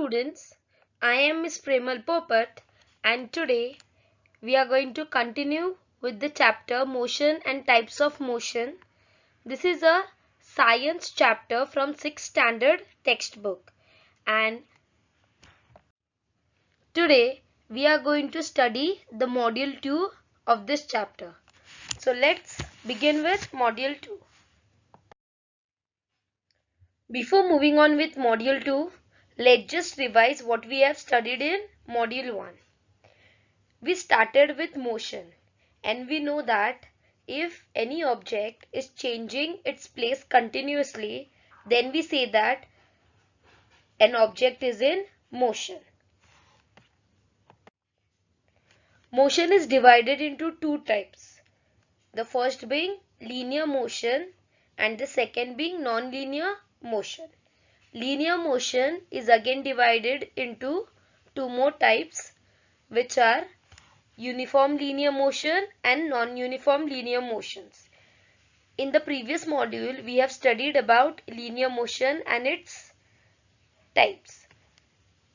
students, I am Miss Premal Popat and today we are going to continue with the chapter Motion and Types of Motion. This is a science chapter from 6th standard textbook and today we are going to study the module 2 of this chapter. So let's begin with module 2. Before moving on with module 2, let's just revise what we have studied in module 1. We started with motion and we know that if any object is changing its place continuously, then we say that an object is in motion. Motion is divided into two types. The first being linear motion and the second being non-linear motion. Linear motion is again divided into two more types, which are uniform linear motion and non-uniform linear motions. In the previous module, we have studied about linear motion and its types.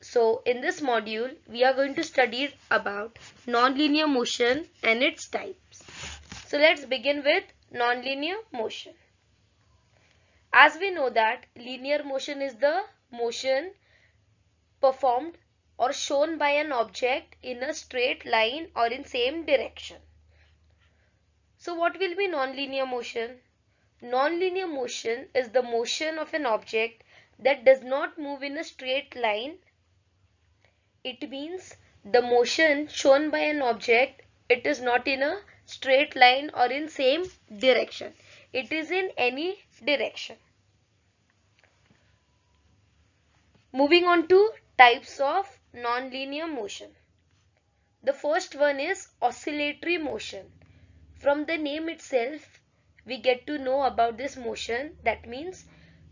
So in this module, we are going to study about non-linear motion and its types. So let's begin with non-linear motion. As we know that linear motion is the motion performed or shown by an object in a straight line or in same direction. So what will be non-linear motion? Non-linear motion is the motion of an object that does not move in a straight line. It means the motion shown by an object, it is not in a straight line or in same direction. It is in any direction. Moving on to types of non-linear motion. The first one is oscillatory motion. From the name itself, we get to know about this motion. That means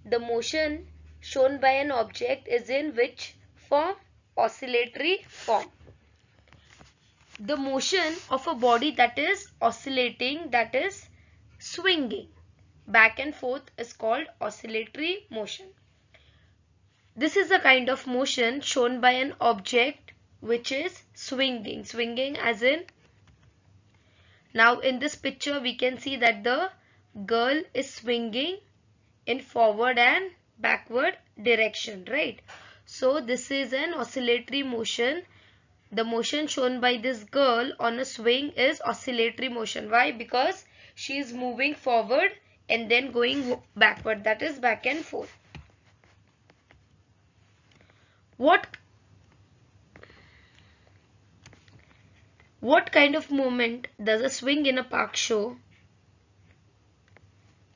the motion shown by an object is in which form? Oscillatory form. The motion of a body that is oscillating, that is swinging back and forth, is called oscillatory motion. This is a kind of motion shown by an object which is swinging. Swinging as in, now in this picture we can see that the girl is swinging in forward and backward direction, right? So this is an oscillatory motion. The motion shown by this girl on a swing is oscillatory motion. Why? Because she is moving forward and then going backward, that is back and forth. What kind of movement does a swing in a park show?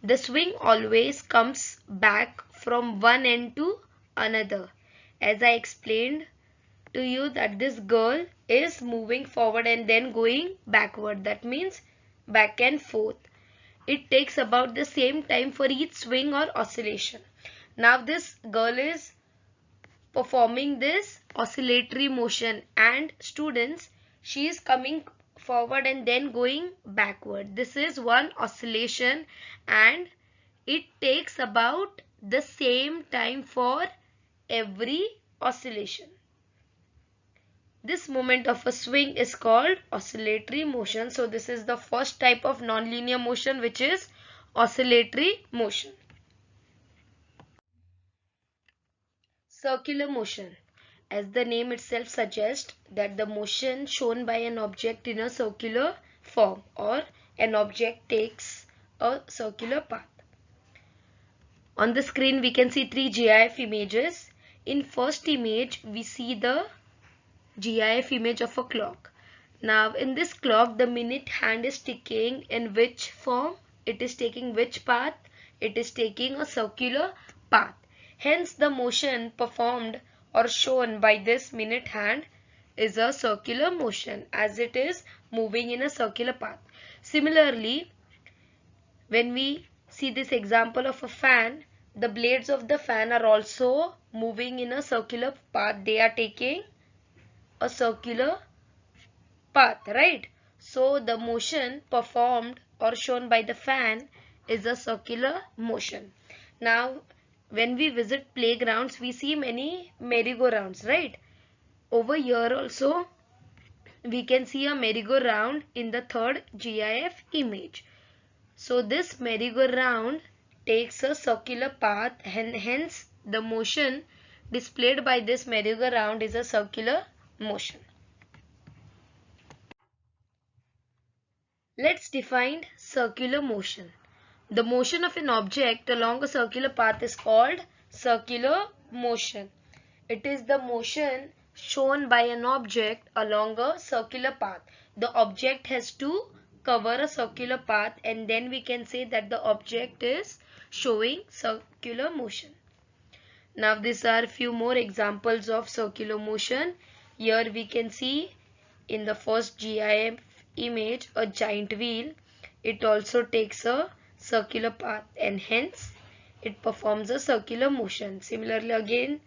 The swing always comes back from one end to another. As I explained to you that this girl is moving forward and then going backward. That means back and forth. It takes about the same time for each swing or oscillation. Now this girl is performing this oscillatory motion and students, she is coming forward and then going backward. This is one oscillation and it takes about the same time for every oscillation. This movement of a swing is called oscillatory motion. So this is the first type of nonlinear motion, which is oscillatory motion. Circular motion. As the name itself suggests, that the motion shown by an object in a circular form or an object takes a circular path. On the screen we can see three GIF images. In first image we see the GIF image of a clock. Now in this clock the minute hand is ticking in which form? It is taking which path? It is taking a circular path. Hence the motion performed or shown by this minute hand is a circular motion, as it is moving in a circular path. Similarly, when we see this example of a fan, the blades of the fan are also moving in a circular path. They are taking a circular path, right? So the motion performed or shown by the fan is a circular motion. Now when we visit playgrounds, we see many merry-go-rounds, right? Over here also, we can see a merry-go-round in the third GIF image. So this merry-go-round takes a circular path and hence the motion displayed by this merry-go-round is a circular motion. Let's define circular motion. The motion of an object along a circular path is called circular motion. It is the motion shown by an object along a circular path. The object has to cover a circular path and then we can say that the object is showing circular motion. Now these are few more examples of circular motion. Here we can see in the first GIF image a giant wheel. It also takes a circular path and hence it performs a circular motion. Similarly again,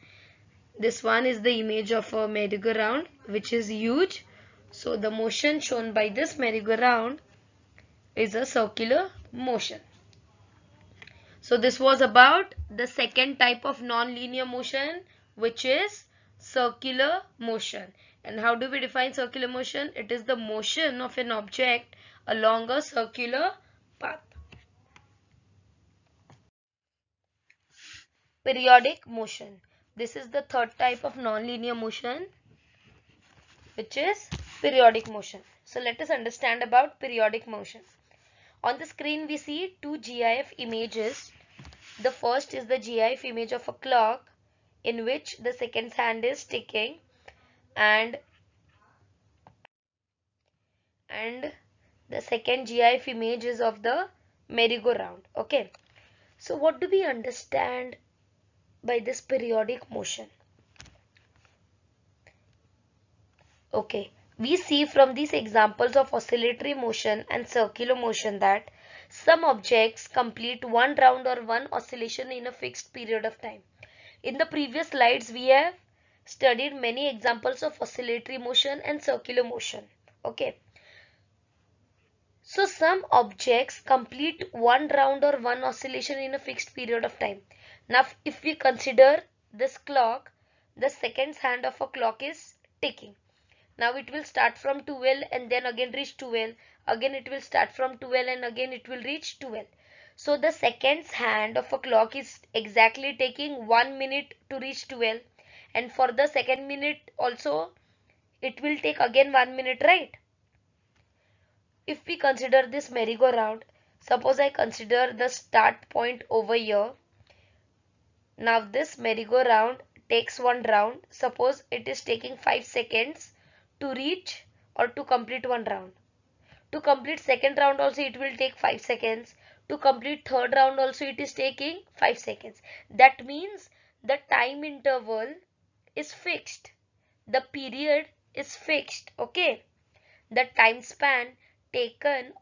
this one is the image of a merry-go-round which is huge. So the motion shown by this merry-go-round is a circular motion. So this was about the second type of non-linear motion, which is circular motion. And how do we define circular motion? It is the motion of an object along a circular path. Periodic motion. This is the third type of non-linear motion, which is periodic motion. So let us understand about periodic motion. On the screen we see two GIF images. The first is the GIF image of a clock in which the seconds hand is ticking and the second GIF image is of the merry-go-round. Okay. So what do we understand by this periodic motion? Okay. We see from these examples of oscillatory motion and circular motion that some objects complete one round or one oscillation in a fixed period of time. In the previous slides, we have studied many examples of oscillatory motion and circular motion. Okay. So some objects complete one round or one oscillation in a fixed period of time. Now, if we consider this clock, the seconds hand of a clock is ticking. Now it will start from 12 and then again reach 12. Again it will start from 12 and again it will reach 12. So the seconds hand of a clock is exactly taking 1 minute to reach 12. And for the second minute also it will take again 1 minute, right? If we consider this merry-go-round, suppose I consider the start point over here. Now this merry-go-round takes one round. Suppose it is taking 5 seconds to reach or to complete one round. To complete second round also it will take 5 seconds. To complete third round also it is taking 5 seconds. That means the time interval is fixed. The period is fixed. Okay. The time span taken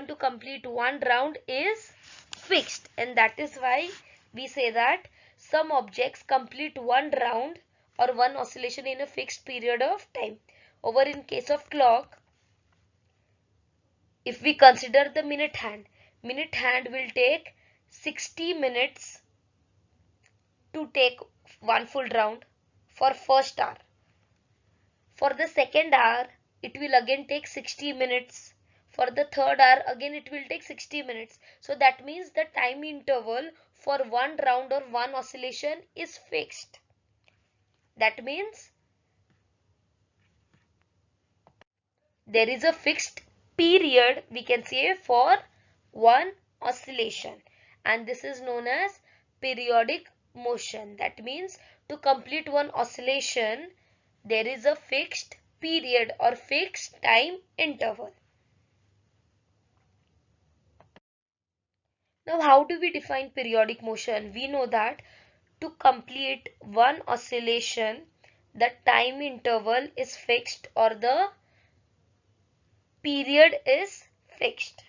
to complete one round is fixed, and that is why we say that some objects complete one round or one oscillation in a fixed period of time. Over in case of clock, if we consider the minute hand will take 60 minutes to take one full round for first hour. For the second hour, it will again take 60 minutes. For the third hour, again it will take 60 minutes. So that means the time interval for one round or one oscillation is fixed. That means there is a fixed period, we can say, for one oscillation, and this is known as periodic motion. That means to complete one oscillation, there is a fixed period or fixed time interval. Now, how do we define periodic motion? We know that to complete one oscillation, the time interval is fixed or the period is fixed.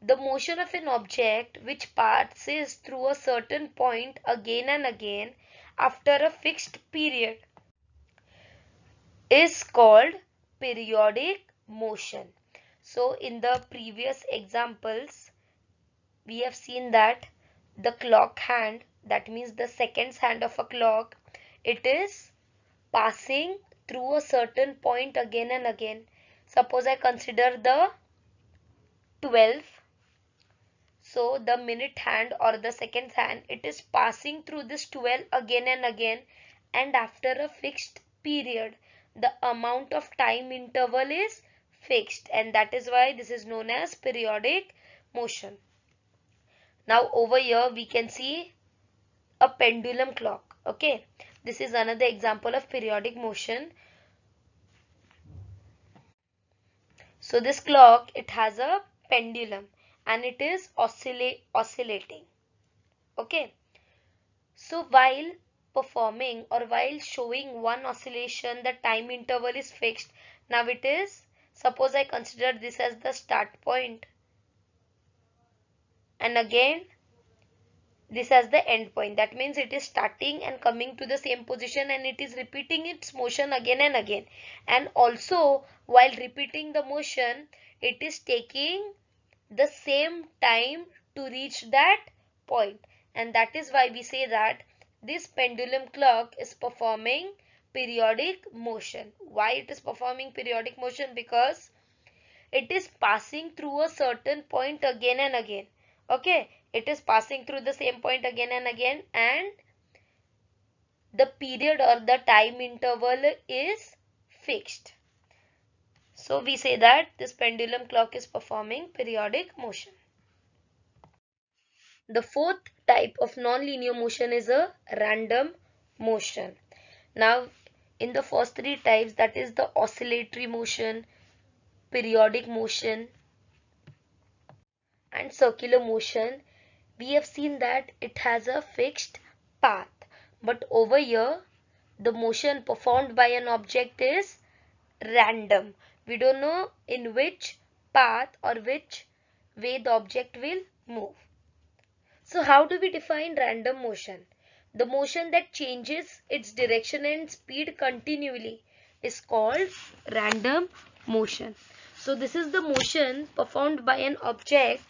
The motion of an object which passes through a certain point again and again after a fixed period is called periodic motion. So in the previous examples, we have seen that the clock hand, that means the seconds hand of a clock, it is passing through a certain point again and again. Suppose I consider the 12. So the minute hand or the seconds hand, it is passing through this 12 again and again, and after a fixed period. The amount of time interval is fixed, and that is why this is known as periodic motion. Now over here we can see a pendulum clock. Okay, this is another example of periodic motion. So this clock, it has a pendulum and it is oscillating. Okay, so while performing or while showing one oscillation, the time interval is fixed. Now it is, suppose I consider this as the start point, and again this as the end point. That means it is starting and coming to the same position, and it is repeating its motion again and again. And also while repeating the motion, it is taking the same time to reach that point. And that is why we say that this pendulum clock is performing periodic motion. Why it is performing periodic motion? Because it is passing through a certain point again and again. Okay, it is passing through the same point again and again, and the period or the time interval is fixed. So we say that this pendulum clock is performing periodic motion. The fourth type of non-linear motion is a random motion. Now in the first three types, that is the oscillatory motion, periodic motion and circular motion, we have seen that it has a fixed path. But over here, the motion performed by an object is random. We don't know in which path or which way the object will move. So how do we define random motion? The motion that changes its direction and speed continually is called random motion. So this is the motion performed by an object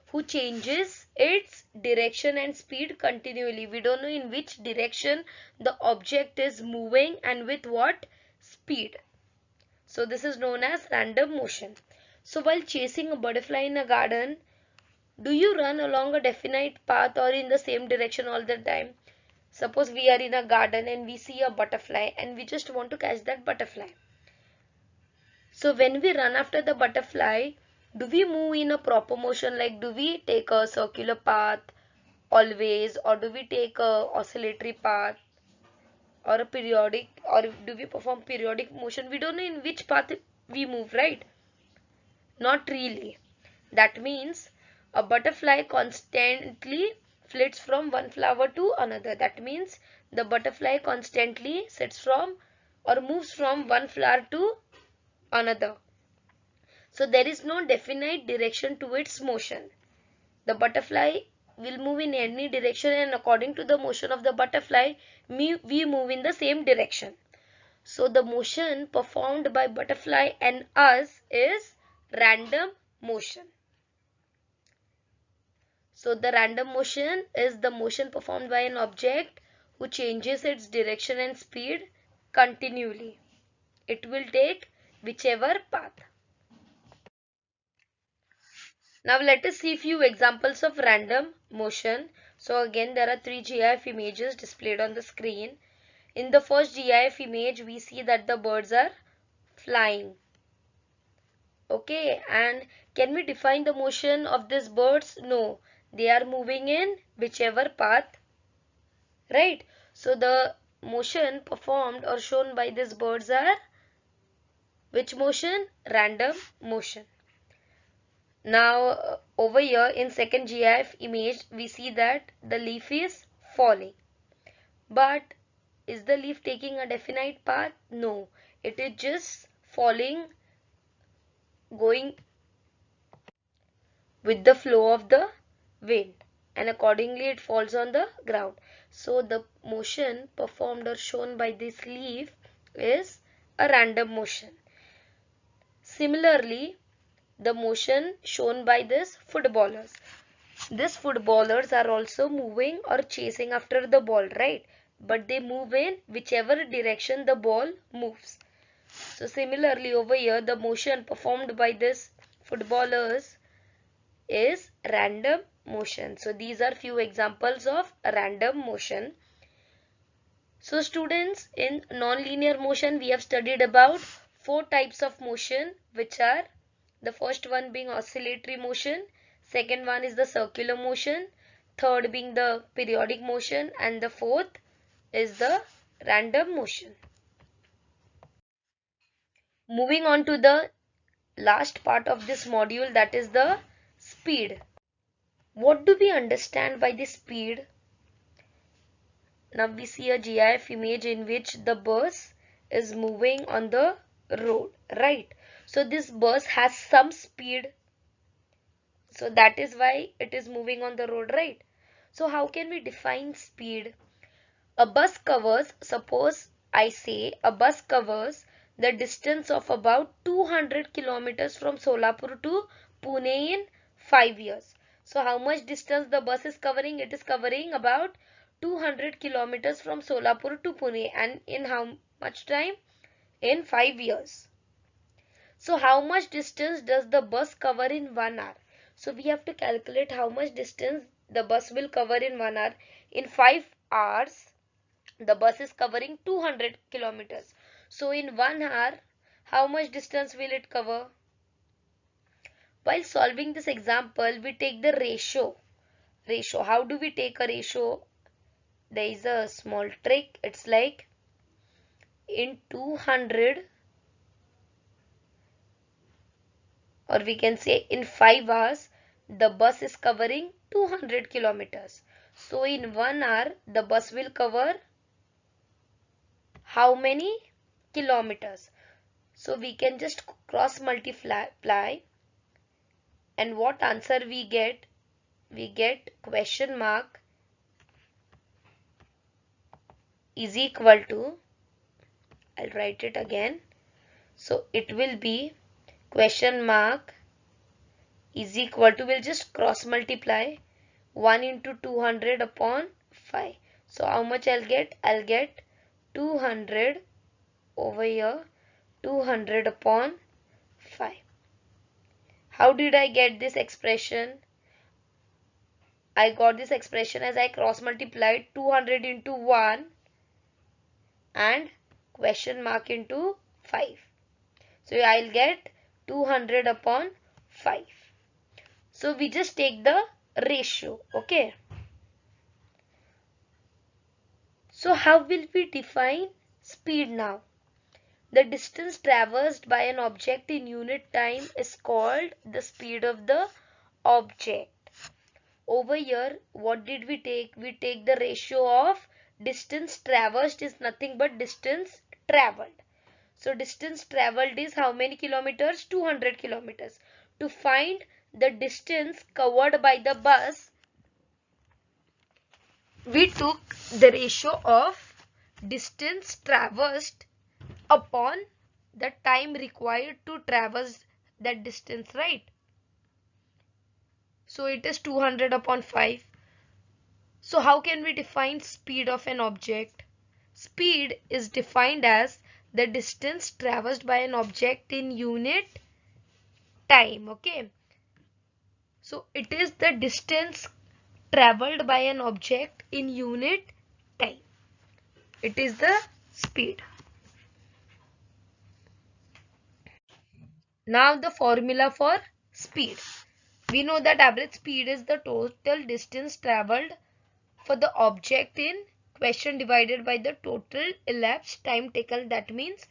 who changes its direction and speed continually. We don't know in which direction the object is moving and with what speed. So this is known as random motion. So while chasing a butterfly in a garden, do you run along a definite path or in the same direction all the time? Suppose we are in a garden and we see a butterfly and we just want to catch that butterfly. So when we run after the butterfly, do we move in a proper motion? Like, do we take a circular path always, or do we take a oscillatory path or a periodic, or do we perform periodic motion? We don't know in which path we move, right? Not really. That means a butterfly constantly flits from one flower to another. That means the butterfly constantly sits from or moves from one flower to another. So there is no definite direction to its motion. The butterfly will move in any direction, and according to the motion of the butterfly, we move in the same direction. So the motion performed by butterfly and us is random motion. So the random motion is the motion performed by an object who changes its direction and speed continually. It will take whichever path. Now let us see few examples of random motion. So again, there are three GIF images displayed on the screen. In the first GIF image, we see that the birds are flying. Okay, and can we define the motion of these birds? No, they are moving in whichever path, right? So the motion performed or shown by these birds are which motion? Random motion. Now over here in second GIF image, we see that the leaf is falling. But is the leaf taking a definite path? No, it is just falling, going with the flow of the wind, and accordingly it falls on the ground. So the motion performed or shown by this leaf is a random motion. Similarly, the motion shown by this footballers. These footballers are also moving or chasing after the ball, right? But they move in whichever direction the ball moves. So similarly over here, the motion performed by these footballers is random motion. So these are few examples of random motion. So students, in non-linear motion we have studied about four types of motion, which are the first one being oscillatory motion, second one is the circular motion, third being the periodic motion, and the fourth is the random motion. Moving on to the last part of this module, that is the speed. What do we understand by the speed? Now we see a GIF image in which the bus is moving on the road, right? So this bus has some speed. So that is why it is moving on the road, right? So how can we define speed? A bus covers, suppose I say a bus covers the distance of about 200 kilometers from Solapur to Pune in 5 years. So how much distance the bus is covering? It is covering about 200 kilometers from Solapur to Pune, and in how much time? In 5 years. So how much distance does the bus cover in 1 hour? So we have to calculate how much distance the bus will cover in 1 hour. In 5 hours, the bus is covering 200 kilometers. So in 1 hour, how much distance will it cover? While solving this example, we take the ratio. How do we take a ratio? There is a small trick. It's like in 200, or we can say in 5 hours, the bus is covering 200 kilometers. So in 1 hour, the bus will cover how many kilometers? So we can just cross multiply, and what answer we get? We get question mark is equal to, I'll write it again. So it will be question mark is equal to, we'll just cross multiply 1 into 200 upon 5. So how much I'll get? I'll get 200 over here, 200 upon 5. How did I get this expression? I got this expression as I cross multiplied 200 into 1 and question mark into 5. So I'll get 200 upon 5. So we just take the ratio. Okay. So how will we define speed now? The distance traversed by an object in unit time is called the speed of the object. Over here, what did we take? We take the ratio of distance traversed is nothing but distance traveled. So distance traveled is how many kilometers? 200 kilometers. To find the distance covered by the bus, we took the ratio of distance traversed upon the time required to traverse that distance, right? So it is 200 upon 5. So how can we define speed of an object? Speed is defined as the distance traversed by an object in unit time. Okay. So it is the distance traveled by an object in unit time. It is the speed. Now the formula for speed. We know that average speed is the total distance traveled for the object in question divided by the total elapsed time taken. That means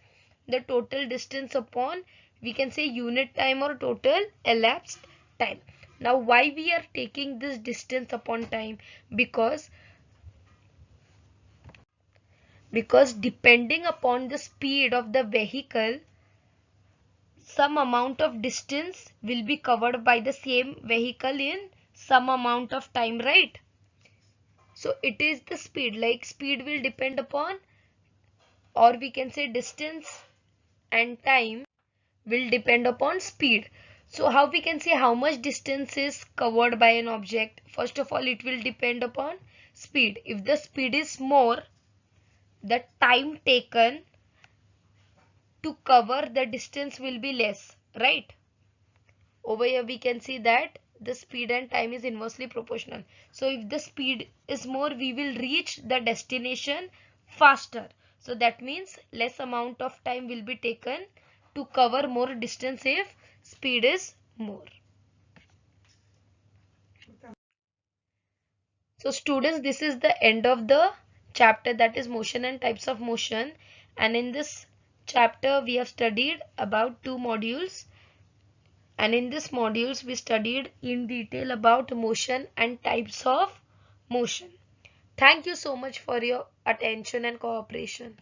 the total distance upon, we can say, unit time or total elapsed time. Now why we are taking this distance upon time? Because depending upon the speed of the vehicle, some amount of distance will be covered by the same vehicle in some amount of time, right? So it is the speed, like speed will depend upon, or we can say distance and time will depend upon speed. So how we can say how much distance is covered by an object? First of all, it will depend upon speed. If the speed is more, the time taken to cover the distance will be less, right? Over here we can see that the speed and time is inversely proportional. So if the speed is more, we will reach the destination faster. So that means less amount of time will be taken to cover more distance if speed is more. So students, this is the end of the chapter, that is motion and types of motion. And in this chapter we have studied about 2 modules. And in this modules we studied in detail about motion and types of motion. Thank you so much for your attention and cooperation.